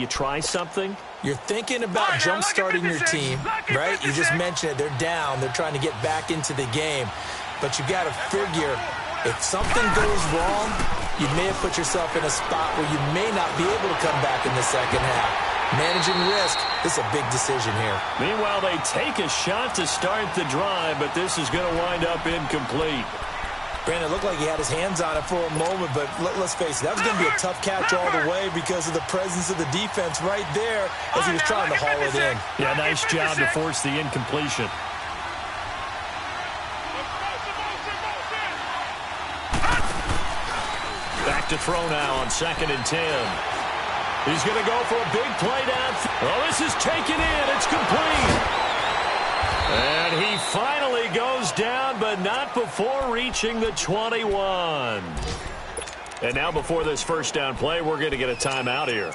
you try something? You're thinking about jump-starting your team, right? You just mentioned it. They're down. They're trying to get back into the game. But you got to figure, if something goes wrong, you may have put yourself in a spot where you may not be able to come back in the second half. Managing risk, this is a big decision here. Meanwhile, they take a shot to start the drive, but this is going to wind up incomplete. Brandon, it looked like he had his hands on it for a moment, but let's face it, that was going to be a tough catch all the way because of the presence of the defense right there as he was trying to haul it in. Yeah, nice job to force the incompletion. Back to throw now on 2nd and 10. He's going to go for a big play down. Oh, this is taken in. It's complete. And he finally goes down, but not before reaching the 21. And now before this first down play, we're going to get a timeout here,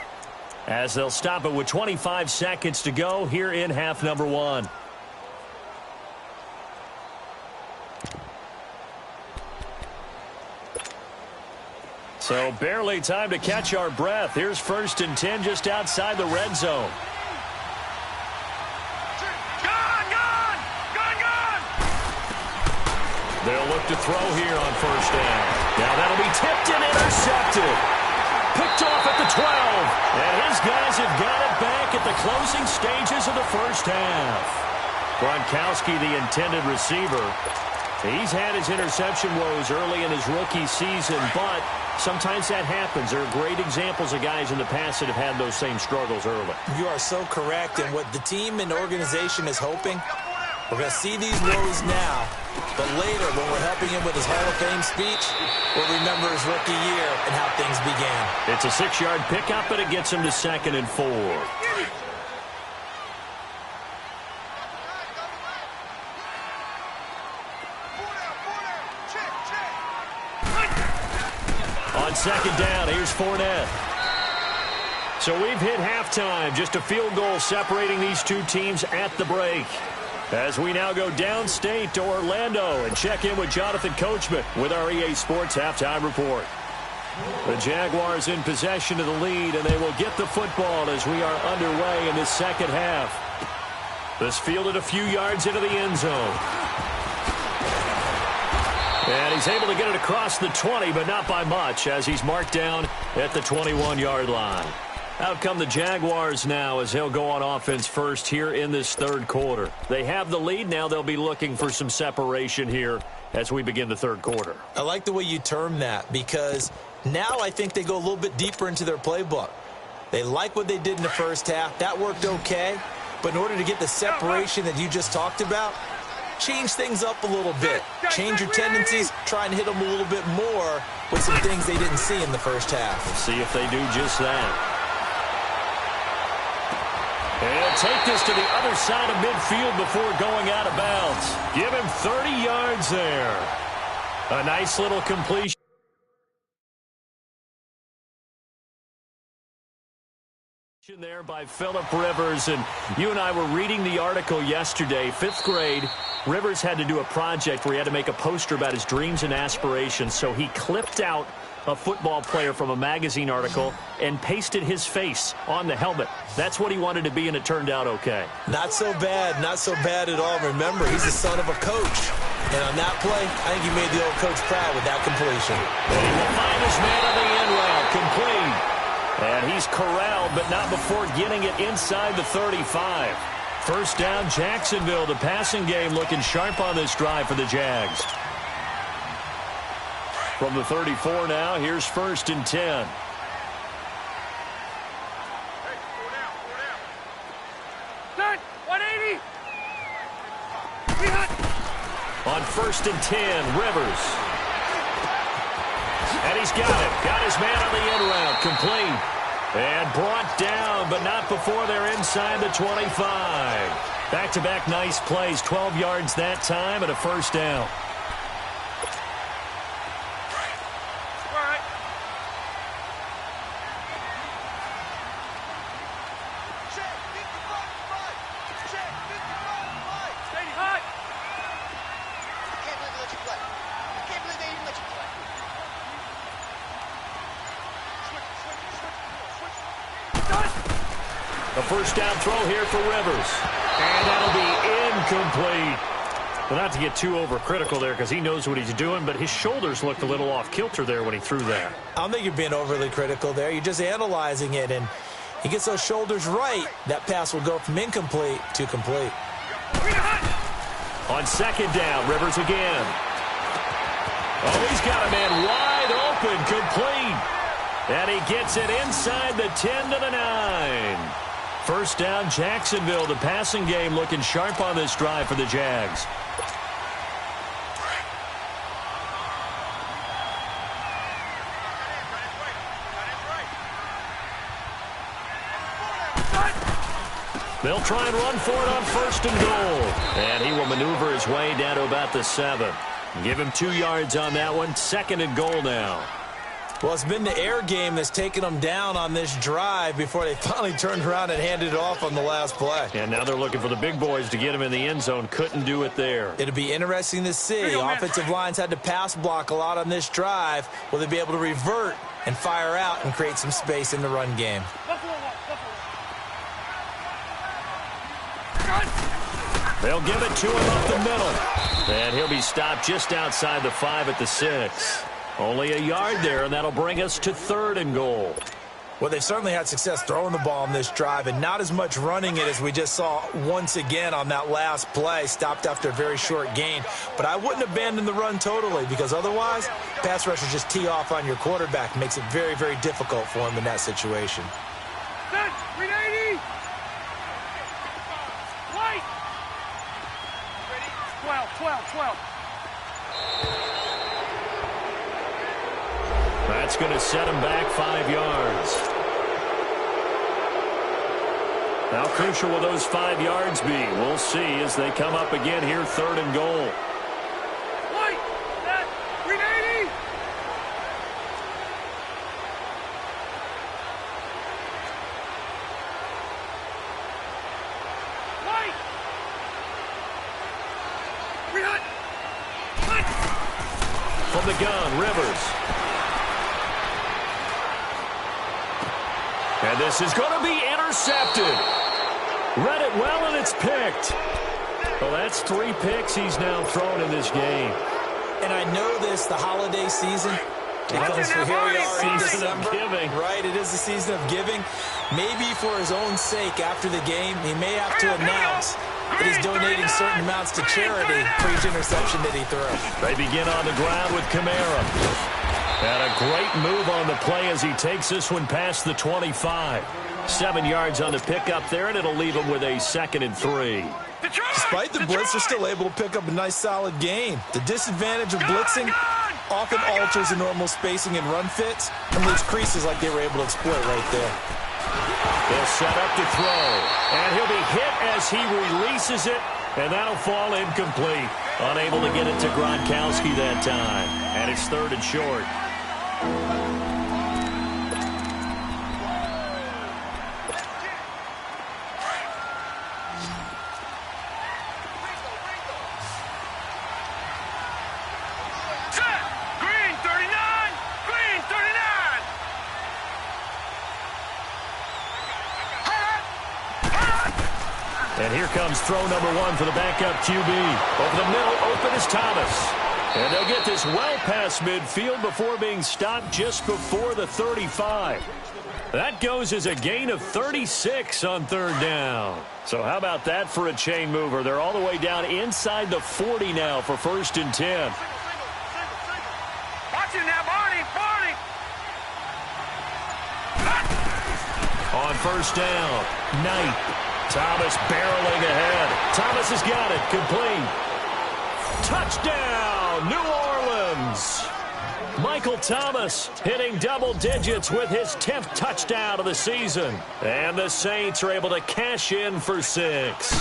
as they'll stop it with 25 seconds to go here in half number 1. So barely time to catch our breath. Here's 1st and 10 just outside the red zone. They'll look to throw here on 1st down. Now that'll be tipped and intercepted. Picked off at the 12. And his guys have got it back at the closing stages of the first half. Gronkowski, the intended receiver. He's had his interception woes early in his rookie season, but sometimes that happens. There are great examples of guys in the past that have had those same struggles early. You are so correct. And what the team and organization is hoping, we're going to see these woes now, but later when we're helping him with his Hall of Fame speech, we'll remember his rookie year and how things began. It's a 6-yard pickup, but it gets him to 2nd and 4. On 2nd down, here's Fournette. So we've hit halftime, just a field goal separating these two teams at the break. As we now go downstate to Orlando and check in with Jonathan Coachman with our EA Sports Halftime Report. The Jaguars in possession of the lead, and they will get the football as we are underway in this second half. This fielded a few yards into the end zone. And he's able to get it across the 20, but not by much, as he's marked down at the 21-yard line. Out come the Jaguars now as they'll go on offense first here in this third quarter. They have the lead. Now they'll be looking for some separation here as we begin the third quarter. I like the way you term that, because now I think they go a little bit deeper into their playbook. They like what they did in the first half. That worked okay. But in order to get the separation that you just talked about, change things up a little bit. Change your tendencies, try and hit them a little bit more with some things they didn't see in the first half. We'll see if they do just that. And he'll take this to the other side of midfield before going out of bounds. Give him 30 yards there. A nice little completion there by Phillip Rivers. And you and I were reading the article yesterday. 5th grade, Rivers had to do a project where he had to make a poster about his dreams and aspirations. So he clipped out a football player from a magazine article and pasted his face on the helmet. That's what he wanted to be, and it turned out okay. Not so bad at all. Remember, he's the son of a coach. And on that play, I think he made the old coach proud with that completion. And he will find his man on the end route, complete. And he's corralled, but not before getting it inside the 35. First down, Jacksonville. The passing game looking sharp on this drive for the Jags. From the 34 now, here's 1st and 10. On 1st and 10, Rivers. And he's got it. Got his man on the end route. Complete. And brought down, but not before they're inside the 25. Back-to-back nice plays. 12 yards that time and a first down. A first down throw here for Rivers. And that'll be incomplete. Well, not to get too overcritical there because he knows what he's doing, but his shoulders looked a little off kilter there when he threw that. I don't think you're being overly critical there. You're just analyzing it, and he gets those shoulders right. That pass will go from incomplete to complete. On second down, Rivers again. Oh, he's got a man wide open, complete. And he gets it inside the 10 to the 9. First down, Jacksonville. The passing game looking sharp on this drive for the Jags. They'll try and run for it on first and goal. And he will maneuver his way down to about the 7. Give him 2 yards on that one. Second and goal now. Well, it's been the air game that's taken them down on this drive before they finally turned around and handed it off on the last play. And now they're looking for the big boys to get him in the end zone. Couldn't do it there. It'll be interesting to see. Offensive lines had to pass block a lot on this drive. Will they be able to revert and fire out and create some space in the run game? They'll give it to him up the middle. And he'll be stopped just outside the 5 at the 6. Only a yard there, and that'll bring us to third and goal. Well, they've certainly had success throwing the ball on this drive and not as much running it as we just saw once again on that last play, stopped after a very short gain. But I wouldn't abandon the run totally because otherwise, pass rushers just tee off on your quarterback. Makes it very, very difficult for him in that situation. 380. White. 12. That's going to set him back 5 yards. How crucial will those 5 yards be? We'll see as they come up again here, third and goal. White. 380. White. 300. From the gun, Rivers. And this is going to be intercepted. Read it well, and it's picked. Well, that's 3 picks he's now thrown in this game. And I know this, the holiday season, because here we are in December, giving. Right? It is the season of giving. Maybe for his own sake after the game, he may have to announce that he's donating certain amounts to charity for each interception that he throws. They begin on the ground with Kamara. And a great move on the play as he takes this one past the 25. 7 yards on the pickup there, and it'll leave him with a 2nd and 3. Despite the blitz, they're still able to pick up a nice, solid gain. The disadvantage of blitzing often alters the normal spacing and run fits and leaves creases like they were able to exploit right there. They'll set up to throw, and he'll be hit as he releases it, and that'll fall incomplete. Unable to get it to Gronkowski that time, and it's 3rd and short. And here comes throw number 1 for the backup QB. Over the middle, open is Thomas. And they'll get this well past midfield before being stopped just before the 35. That goes as a gain of 36 on 3rd down. So how about that for a chain mover? They're all the way down inside the 40 now for 1st and 10. Watch it now, Barney. On 1st down, Knight. Thomas barreling ahead. Thomas has got it. Complete. Touchdown, New Orleans. Michael Thomas hitting double digits with his 10th touchdown of the season. And the Saints are able to cash in for 6.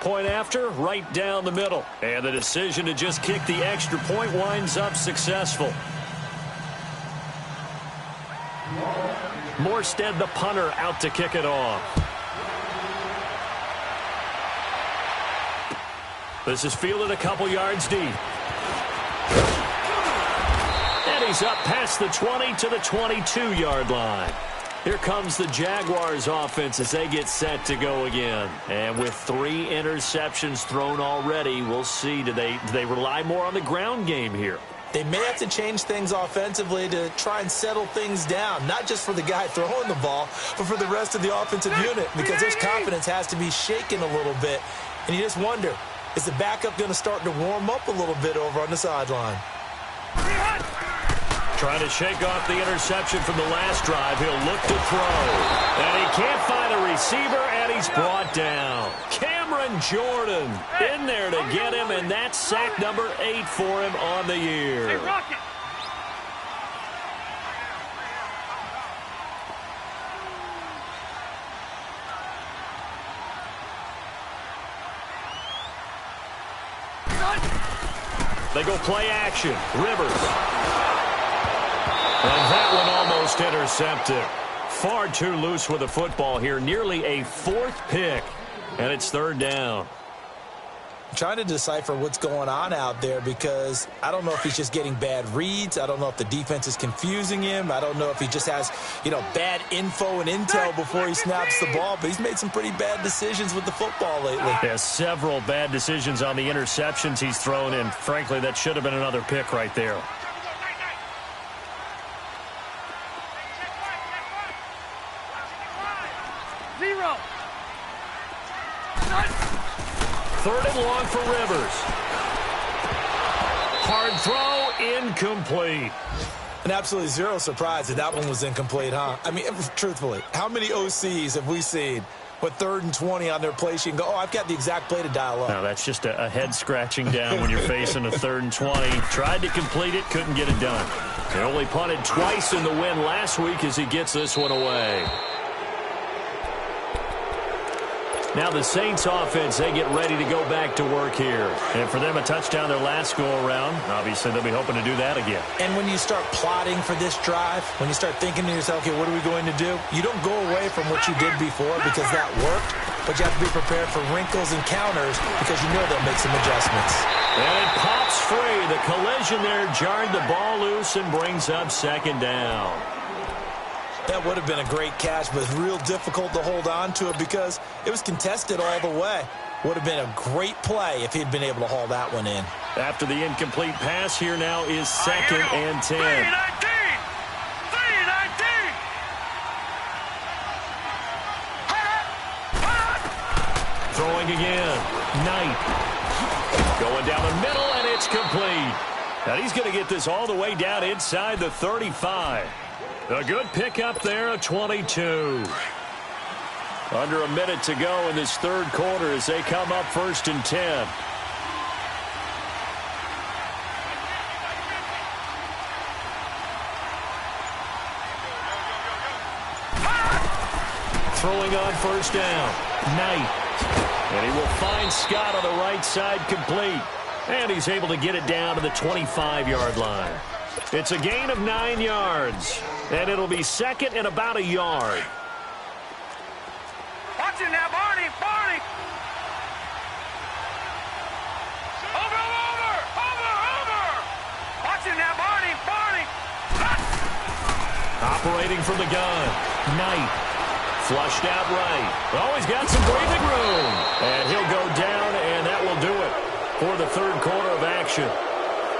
Point after, right down the middle. And the decision to just kick the extra point winds up successful. Morstead, the punter, out to kick it off. This is fielded a couple yards deep. And And he's up past the 20 to the 22-yard line. Here comes the Jaguars offense as they get set to go again. And with 3 interceptions thrown already, we'll see, do they rely more on the ground game here? They may have to change things offensively to try and settle things down, not just for the guy throwing the ball, but for the rest of the offensive unit, because his confidence has to be shaken a little bit. And you just wonder, is the backup going to start to warm up a little bit over on the sideline? Trying to shake off the interception from the last drive. He'll look to throw. And he can't find a receiver, and he's brought down. Cameron Jordan in there to get him, and that's sack number 8 for him on the year. Hey, Rocket. They go play action. Rivers. And that one almost intercepted. Far too loose with the football here. Nearly a 4th pick. And it's 3rd down. I'm trying to decipher what's going on out there because I don't know if he's just getting bad reads. I don't know if the defense is confusing him. I don't know if he just has, bad info and intel before he snaps the ball. But he's made some pretty bad decisions with the football lately. Yeah, several bad decisions on the interceptions he's thrown in. Frankly, that should have been another pick right there. Third and long for Rivers. Hard throw, incomplete. And absolutely zero surprise that one was incomplete, huh? I mean, truthfully, how many OCs have we seen with 3rd and 20 on their play sheet and go, oh, I've got the exact play to dial up? No, that's just a head-scratching down when you're facing a 3rd and 20. Tried to complete it, couldn't get it done. He only punted twice in the win last week as he gets this one away. Now the Saints offense, they get ready to go back to work here. And for them, a touchdown their last go-around. Obviously, they'll be hoping to do that again. And when you start plotting for this drive, when you start thinking to yourself, okay, what are we going to do? You don't go away from what you did before because that worked, but you have to be prepared for wrinkles and counters because you know they'll make some adjustments. And it pops free. The collision there jarred the ball loose and brings up 2nd down. That would have been a great catch, but it's real difficult to hold on to it because it was contested all the way. Would have been a great play if he'd been able to haul that one in. After the incomplete pass, here now is 2nd and 10. 3-19! Throwing again. Knight. Going down the middle, and it's complete. And he's going to get this all the way down inside the 35. A good pickup there, a 22. Under a minute to go in this 3rd quarter as they come up 1st and 10. Throwing on 1st down. Knight. And he will find Scott on the right side complete. And he's able to get it down to the 25-yard line. It's a gain of 9 yards. And it'll be 2nd and about a yard. Watch it now, Barney! Barney! Over! Watch it now, Barney! Barney! Operating from the gun. Knight. Flushed out right. Oh, he's got some breathing room. And he'll go down, and that will do it for the 3rd quarter of action.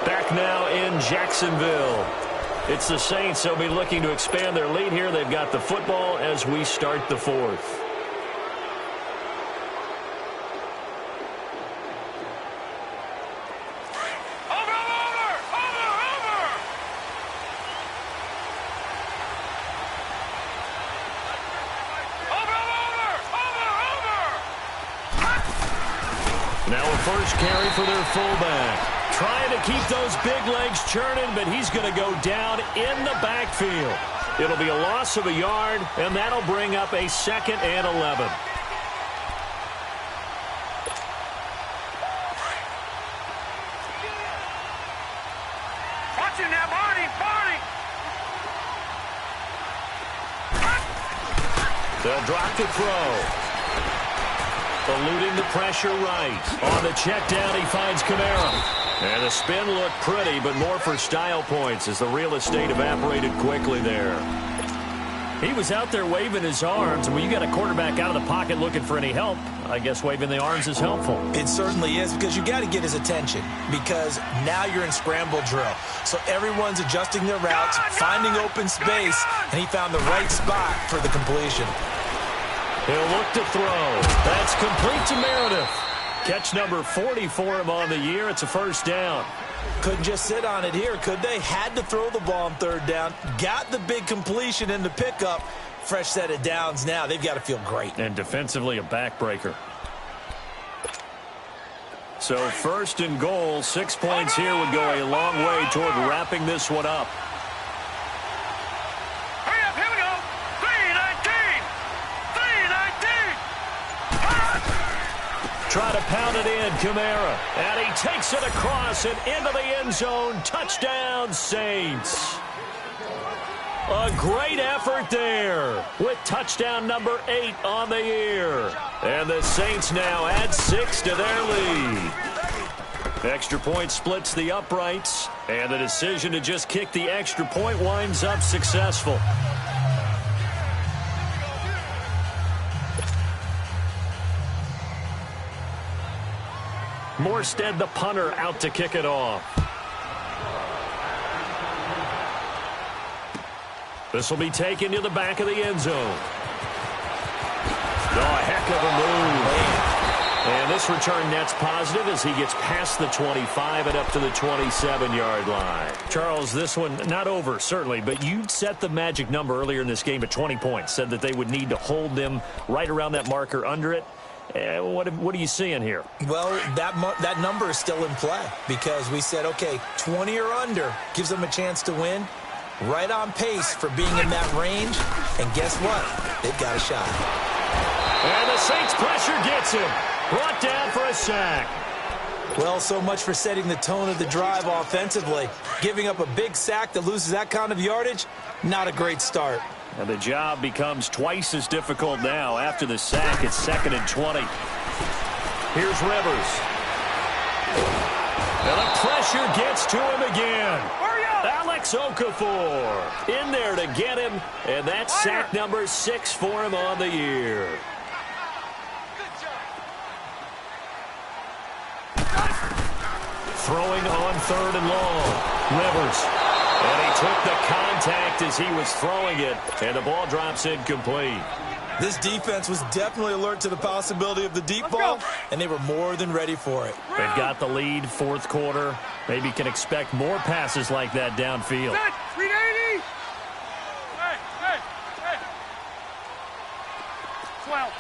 Back now in Jacksonville. It's the Saints. They'll be looking to expand their lead here. They've got the football as we start the 4th. Now a first carry for their fullback. Trying to keep those big legs churning, but he's going to go down in the backfield. It'll be a loss of a yard, and that'll bring up a 2nd and 11. Watch it now, Barney! Barney! They'll drop to throw. Eluding the pressure right. On the check down, he finds Kamara. And the spin looked pretty, but more for style points as the real estate evaporated quickly there. He was out there waving his arms, and when you got a quarterback out of the pocket looking for any help, I guess waving the arms is helpful. It certainly is, because you got to get his attention, because now you're in scramble drill. So everyone's adjusting their routes, finding open space, and he found the right spot for the completion. He'll look to throw. That's complete to Meredith. Catch number 40 for him on the year. It's a first down. Couldn't just sit on it here, could they? Had to throw the ball on third down. Got the big completion in the pickup. Fresh set of downs now. They've got to feel great. And defensively a backbreaker. So first and goal, 6 points here would go a long way toward wrapping this one up. Hurry up, here we go. 3-19. 3-19. Try to pound it in, Kamara. And he takes it across and into the end zone. Touchdown, Saints. A great effort there with touchdown number 8 on the year. And the Saints now add 6 to their lead. Extra point splits the uprights. And the decision to just kick the extra point winds up successful. Morstead, the punter, out to kick it off. This will be taken to the back of the end zone. Oh, a heck of a move. And this return net's positive as he gets past the 25 and up to the 27-yard line. Charles, this one not over, certainly, but you set the magic number earlier in this game at 20 points. Said that they would need to hold them right around that marker under it. What are you seeing here? Well, that number is still in play because we said, okay, 20 or under gives them a chance to win. Right on pace for being in that range. And guess what? They've got a shot. And the Saints pressure gets him. Brought down for a sack. Well, so much for setting the tone of the drive offensively. Giving up a big sack that loses that kind of yardage, not a great start. And the job becomes twice as difficult now after the sack. It's 2nd and 20. Here's Rivers. And the pressure gets to him again. Alex Okafor in there to get him. And that's sack number 6 for him on the year. Throwing on 3rd and long. Rivers. And he took the contact as he was throwing it. And the ball drops incomplete. This defense was definitely alert to the possibility of the deep ball, and they were more than ready for it. They've got the lead, 4th quarter. Maybe can expect more passes like that downfield. 380. Hey. 12.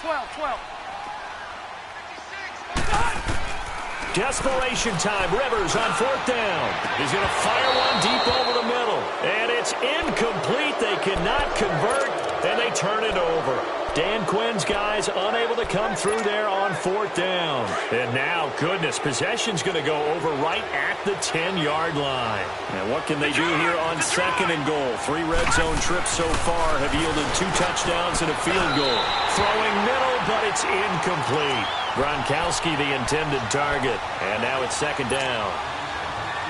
Desperation time. Rivers on 4th down. He's going to fire one deep over the middle. And it's incomplete. They cannot convert, and they turn it over. Dan Quinn's guys unable to come through there on 4th down. And now, goodness, possession's going to go over right at the 10-yard line. And what can they do here on 2nd and goal? 3 red zone trips so far have yielded 2 touchdowns and a field goal. Throwing middle, but it's incomplete. Gronkowski the intended target. And now it's 2nd down.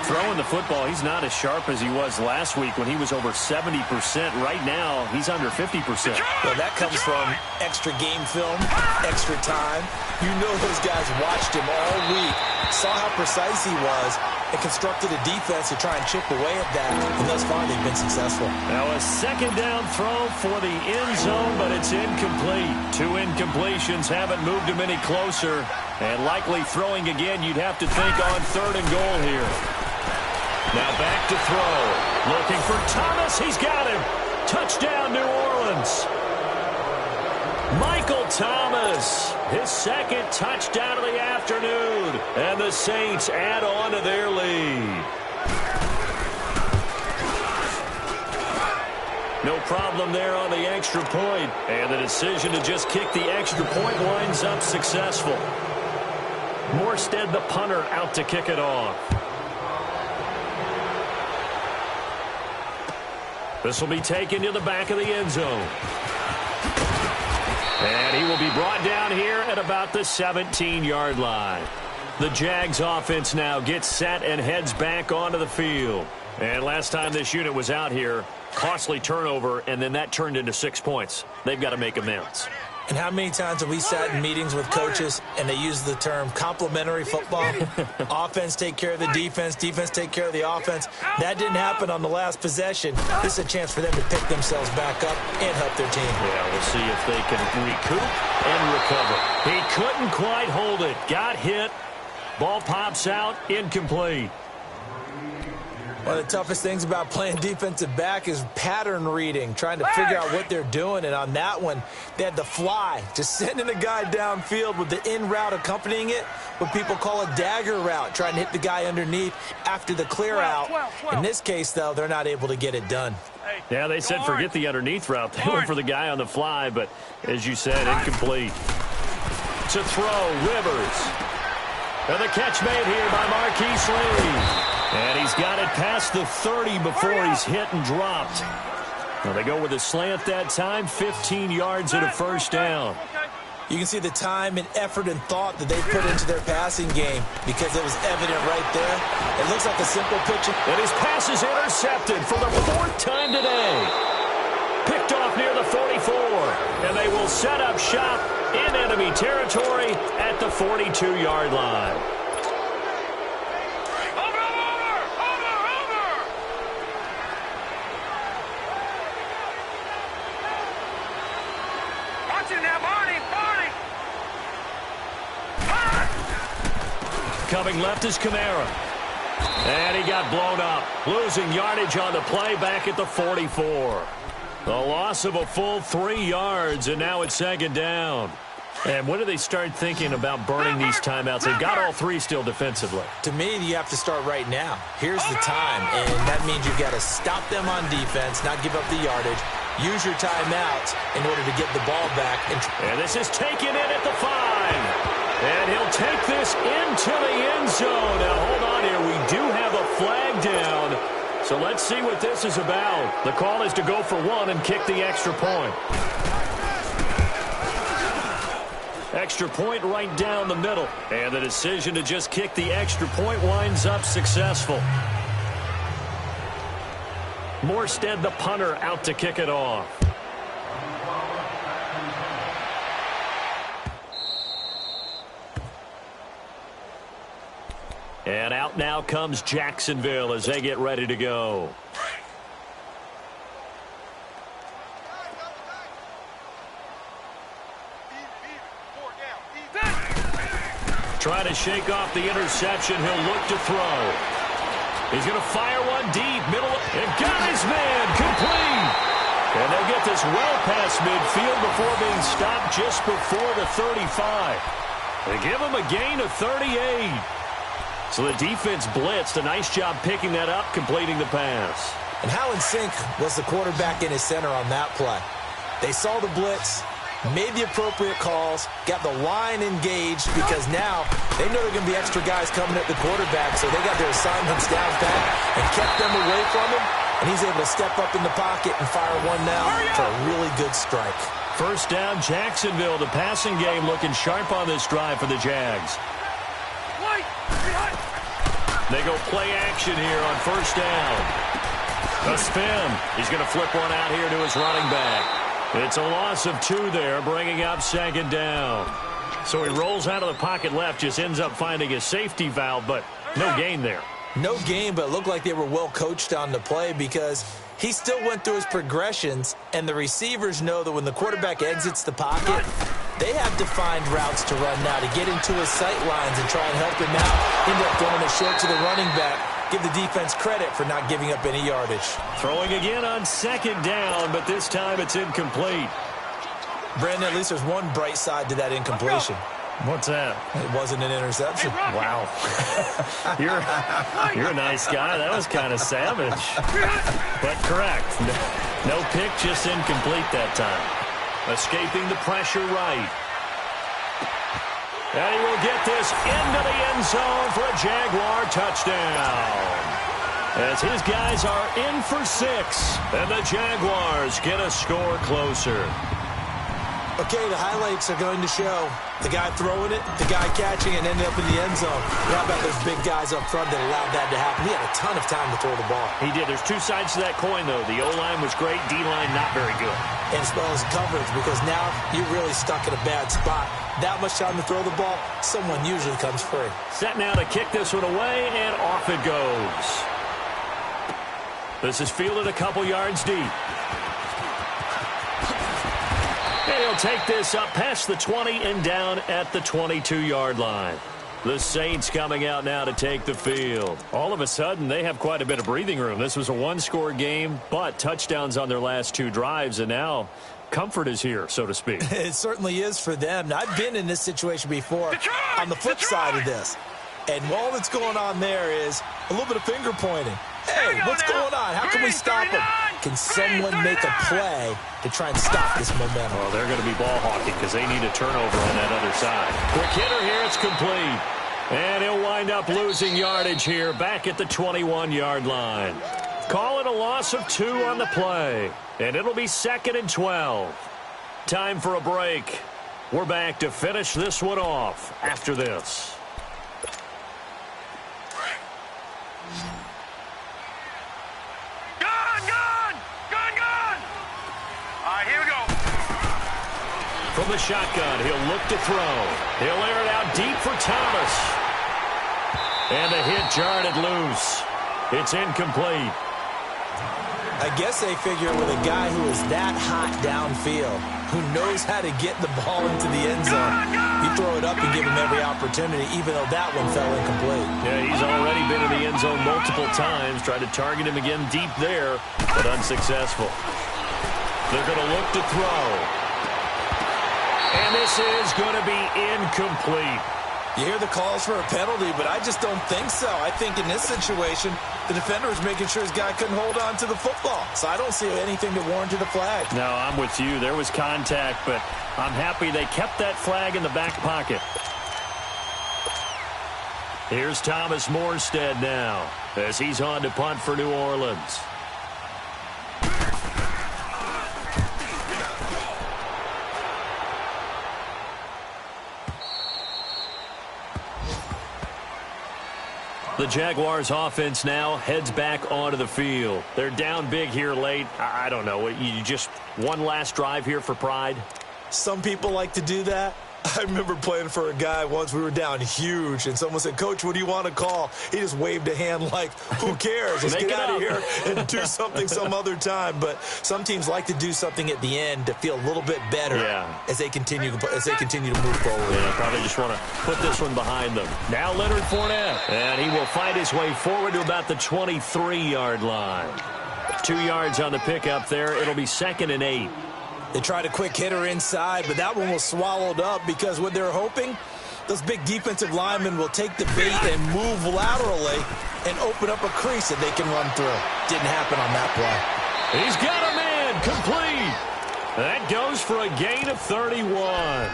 Throwing the football, he's not as sharp as he was last week when he was over 70%. Right now, he's under 50%. Well, that comes from extra game film, extra time. You know those guys watched him all week, saw how precise he was, and constructed a defense to try and chip away at that. And thus far, they've been successful. Now a 2nd down throw for the end zone, but it's incomplete. 2 incompletions haven't moved him any closer. And likely throwing again, you'd have to think on 3rd and goal here. Now back to throw. Looking for Thomas. He's got him. Touchdown, New Orleans. Michael Thomas, his 2nd touchdown of the afternoon. And the Saints add on to their lead. No problem there on the extra point. And the decision to just kick the extra point winds up successful. Morstead, the punter, out to kick it off. This will be taken to the back of the end zone. And he will be brought down here at about the 17-yard line. The Jags offense now gets set and heads back onto the field. And last time this unit was out here, costly turnover, and then that turned into 6 points. They've got to make amends. And how many times have we sat in meetings with coaches and they use the term complementary football? Offense take care of the defense, defense take care of the offense. That didn't happen on the last possession. This is a chance for them to pick themselves back up and help their team. Yeah, we'll see if they can recoup and recover. He couldn't quite hold it. Got hit. Ball pops out. Incomplete. One of the toughest things about playing defensive back is pattern reading, trying to figure out what they're doing. And on that one, they had the fly, just sending a guy downfield with the in route accompanying it, what people call a dagger route, trying to hit the guy underneath after the clear out. In this case, though, they're not able to get it done. Yeah, they said forget the underneath route. They went for the guy on the fly, but as you said, incomplete. To throw, Rivers. And the catch made here by Marquise Lee. And he's got it past the 30 before he's hit and dropped. Now they go with a slant that time, 15 yards and a first down. You can see the time and effort and thought that they put into their passing game because it was evident right there. It looks like a simple pitch. And his pass is intercepted for the 4th time today. Picked off near the 44. And they will set up shop in enemy territory at the 42-yard line. Coming left is Kamara. And he got blown up. Losing yardage on the play back at the 44. The loss of a full 3 yards, and now it's 2nd down. And when do they start thinking about burning these timeouts? They've got all 3 still defensively. To me, you have to start right now. Here's the time, and that means you've got to stop them on defense, not give up the yardage. Use your timeouts in order to get the ball back. And this is taken in at the 5. And he'll take this into the end zone. Now, hold on here. We do have a flag down. So let's see what this is about. The call is to go for 1 and kick the extra point. Extra point right down the middle. And the decision to just kick the extra point winds up successful. Morstead, the punter, out to kick it off. And out now comes Jacksonville as they get ready to go. Trying to shake off the interception. He'll look to throw. He's going to fire one deep. Middle. And got his man. Complete. And they'll get this well past midfield before being stopped just before the 35. They give him a gain of 38. So the defense blitzed. A nice job picking that up, completing the pass. And how in sync was the quarterback in his center on that play? They saw the blitz, made the appropriate calls, got the line engaged because now they know there are going to be extra guys coming at the quarterback, so they got their assignments down pat and kept them away from him, and he's able to step up in the pocket and fire one now for a really good strike. First down, Jacksonville. The passing game looking sharp on this drive for the Jags. They go play action here on first down. A spin. He's going to flip one out here to his running back. It's a loss of 2 there, bringing up 2nd down. So he rolls out of the pocket left, just ends up finding a safety valve, but no gain there. No gain, but it looked like they were well coached on the play because he still went through his progressions, and the receivers know that when the quarterback exits the pocket, they have defined routes to run now to get into his sight lines and try and help him out. End up throwing it short to the running back. Give the defense credit for not giving up any yardage. Throwing again on 2nd down, but this time it's incomplete. Brandon, at least there's one bright side to that incompletion. What's that? It wasn't an interception. Wow. You're a nice guy. That was kind of savage. But correct. No pick, just incomplete that time. Escaping the pressure right. And he will get this into the end zone for a Jaguar touchdown. As his guys are in for 6. And the Jaguars get a score closer. Okay, the highlights are going to show The guy throwing it, the guy catching it, and ended up in the end zone. How about those big guys up front that allowed that to happen? He had a ton of time to throw the ball. He did. There's two sides to that coin, though. The O-line was great. D-line not very good. And as well as coverage, because now you're really stuck in a bad spot. That much time to throw the ball, someone usually comes free. Set now to kick this one away, and off it goes. This is fielded a couple yards deep. And he'll take this up past the 20 and down at the 22-yard line. The Saints coming out now to take the field. All of a sudden, they have quite a bit of breathing room. This was a one-score game, but touchdowns on their last two drives, and now comfort is here, so to speak. It certainly is for them. Now, I've been in this situation before on the flip side of this. And all that's going on there is a little bit of finger pointing. Hey, what's going on? How can we stop them? Can someone make a play to try and stop this momentum? Well, they're going to be ball hawking because they need a turnover on that other side. Quick hitter here. It's complete. And he'll wind up losing yardage here back at the 21-yard line. Call it a loss of 2 on the play. And it'll be 2nd and 12. Time for a break. We're back to finish this one off after this. From the shotgun, he'll look to throw. He'll air it out deep for Thomas. And the hit jarred it loose. It's incomplete. I guess they figure with a guy who is that hot downfield, who knows how to get the ball into the end zone, you throw it up and give him every opportunity, even though that one fell incomplete. Yeah, he's already been in the end zone multiple times. Tried to target him again deep there, but unsuccessful. They're going to look to throw. And this is going to be incomplete. You hear the calls for a penalty, but I just don't think so. I think in this situation, the defender was making sure his guy couldn't hold on to the football. So I don't see anything that warranted a flag. No, I'm with you. There was contact, but I'm happy they kept that flag in the back pocket. Here's Thomas Morstead now as he's on to punt for New Orleans. The Jaguars offense now heads back onto the field. They're down big here late. I don't know. You just one last drive here for pride? Some people like to do that. I remember playing for a guy once. We were down huge, and someone said, "Coach, what do you want to call?" He just waved a hand like, who cares? Let's get out of here and do something some other time. But some teams like to do something at the end to feel a little bit better as they continue to move forward. Yeah, probably just want to put this one behind them. Now Leonard Fournette, and he will find his way forward to about the 23-yard line. 2 yards on the pickup there. It'll be 2nd and 8. They tried a quick hitter inside, but that one was swallowed up because what they're hoping, those big defensive linemen will take the bait and move laterally and open up a crease that they can run through. Didn't happen on that play. He's got a man complete. That goes for a gain of 31.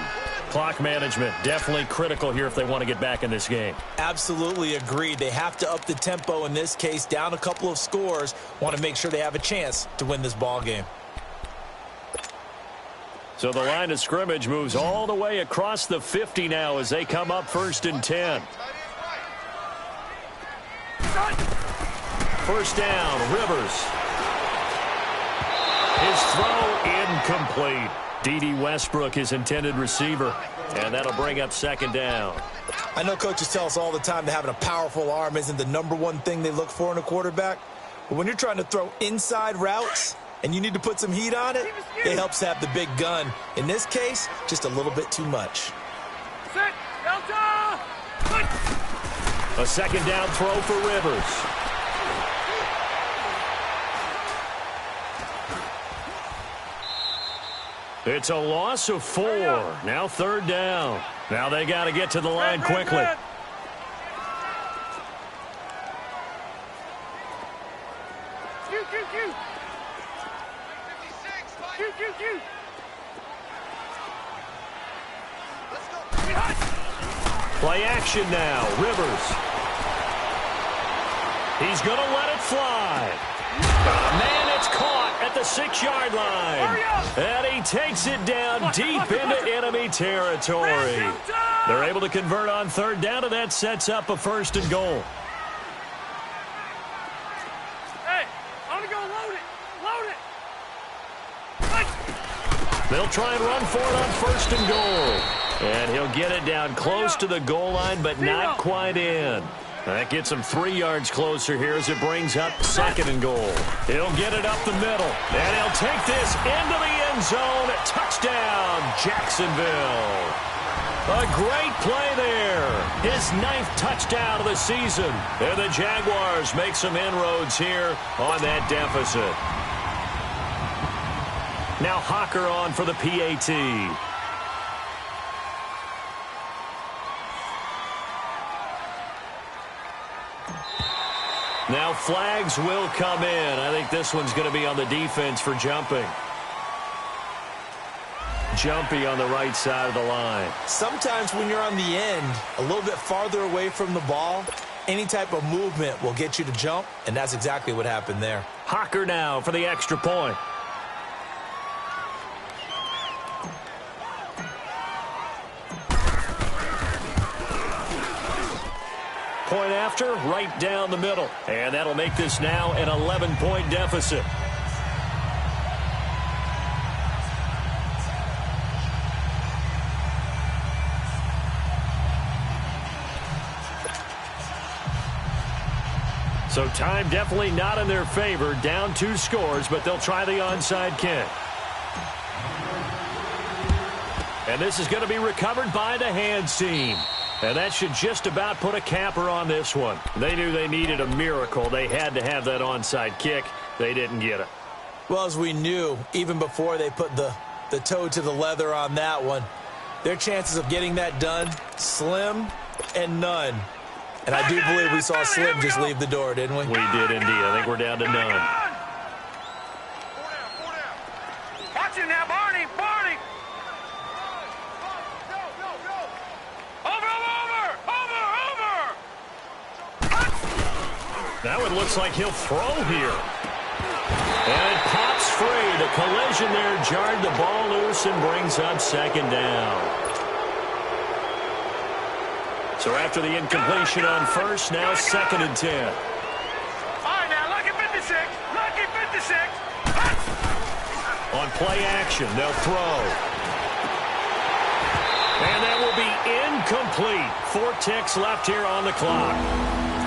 Clock management definitely critical here if they want to get back in this game. Absolutely agreed. They have to up the tempo in this case, down a couple of scores. Want to make sure they have a chance to win this ball game. So the line of scrimmage moves all the way across the 50 now as they come up 1st and 10. First down, Rivers. His throw incomplete. D.D. Westbrook, his intended receiver, and that'll bring up 2nd down. I know coaches tell us all the time that having a powerful arm isn't the #1 thing they look for in a quarterback. But when you're trying to throw inside routes and you need to put some heat on it, it helps to have the big gun. In this case, just a little bit too much. Set, Delta! A 2nd down throw for Rivers. It's a loss of 4. Now 3rd down. Now they got to get to the line quickly. Play action now. Rivers. He's going to let it fly. Man, it's caught. at the 6-yard line. And he takes it down deep into enemy territory. They're able to convert on 3rd down, and that sets up a 1st and goal. Hey, I'm going to go load it. Load it. They'll try and run for it on 1st and goal. And he'll get it down close to the goal line, but not quite in. That gets him 3 yards closer here as it brings up 2nd and goal. He'll get it up the middle, and he'll take this into the end zone. Touchdown, Jacksonville. A great play there. His 9th touchdown of the season. And the Jaguars make some inroads here on that deficit. Now Hawker on for the PAT. Now flags will come in. I think this one's going to be on the defense for jumping. Jumpy on the right side of the line. Sometimes when you're on the end, a little bit farther away from the ball, any type of movement will get you to jump, and that's exactly what happened there. Hawker now for the extra point. Point after, right down the middle. And that'll make this now an 11-point deficit. So time definitely not in their favor. Down 2 scores, but they'll try the onside kick. And this is going to be recovered by the hands team. And that should just about put a capper on this one. They knew they needed a miracle. They had to have that onside kick. They didn't get it. Well, as we knew, even before they put the toe to the leather on that one, their chances of getting that done, slim and none. And I do believe we saw Slim just leave the door, didn't we? We did indeed. I think we're down to none. Watch it now, Barney. Barney. That one looks like he'll throw here. And it pops free. The collision there jarred the ball loose and brings up 2nd down. So after the incompletion on 1st, now 2nd and 10. All right, now, lucky 56. Lucky 56. On play action, they'll throw. And that will be incomplete. 4 ticks left here on the clock.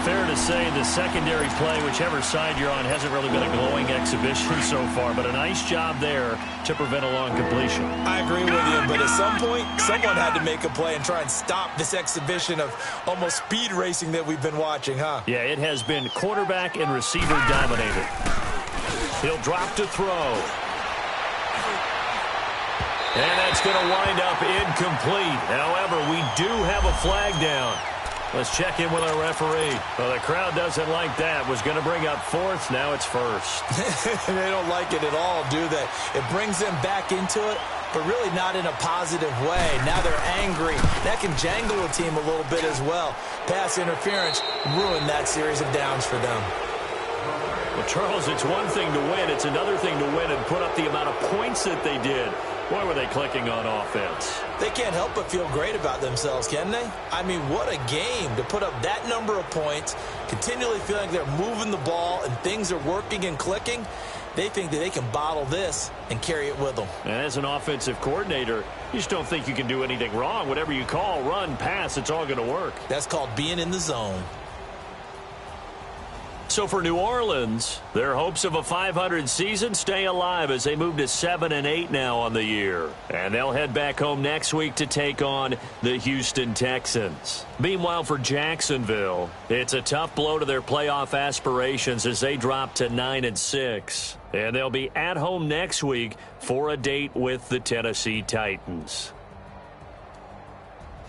Fair to say the secondary play, whichever side you're on, hasn't really been a glowing exhibition so far, but a nice job there to prevent a long completion. I agree with you, but at some point, someone had to make a play and try and stop this exhibition of almost speed racing that we've been watching, huh? Yeah, it has been quarterback and receiver dominated. He'll drop to throw. And that's going to wind up incomplete. However, we do have a flag down. Let's check in with our referee. Well, the crowd doesn't like that. Was going to bring up 4th. Now it's 1st. They don't like it at all, do they? It brings them back into it, but really not in a positive way. Now they're angry. That can jangle a team a little bit as well. Pass interference ruined that series of downs for them. Well, Charles, it's one thing to win. It's another thing to win and put up the amount of points that they did. Why were they clicking on offense? They can't help but feel great about themselves, can they? I mean, what a game to put up that number of points, continually feeling like they're moving the ball and things are working and clicking. They think that they can bottle this and carry it with them. And as an offensive coordinator, you just don't think you can do anything wrong. Whatever you call, run, pass, it's all going to work. That's called being in the zone. So for New Orleans, their hopes of a 500 season stay alive as they move to 7-8 now on the year. And they'll head back home next week to take on the Houston Texans. Meanwhile, for Jacksonville, it's a tough blow to their playoff aspirations as they drop to 9-6. And they'll be at home next week for a date with the Tennessee Titans.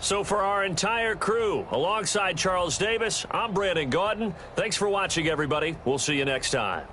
So for our entire crew, alongside Charles Davis, I'm Brandon Gaudin. Thanks for watching, everybody. We'll see you next time.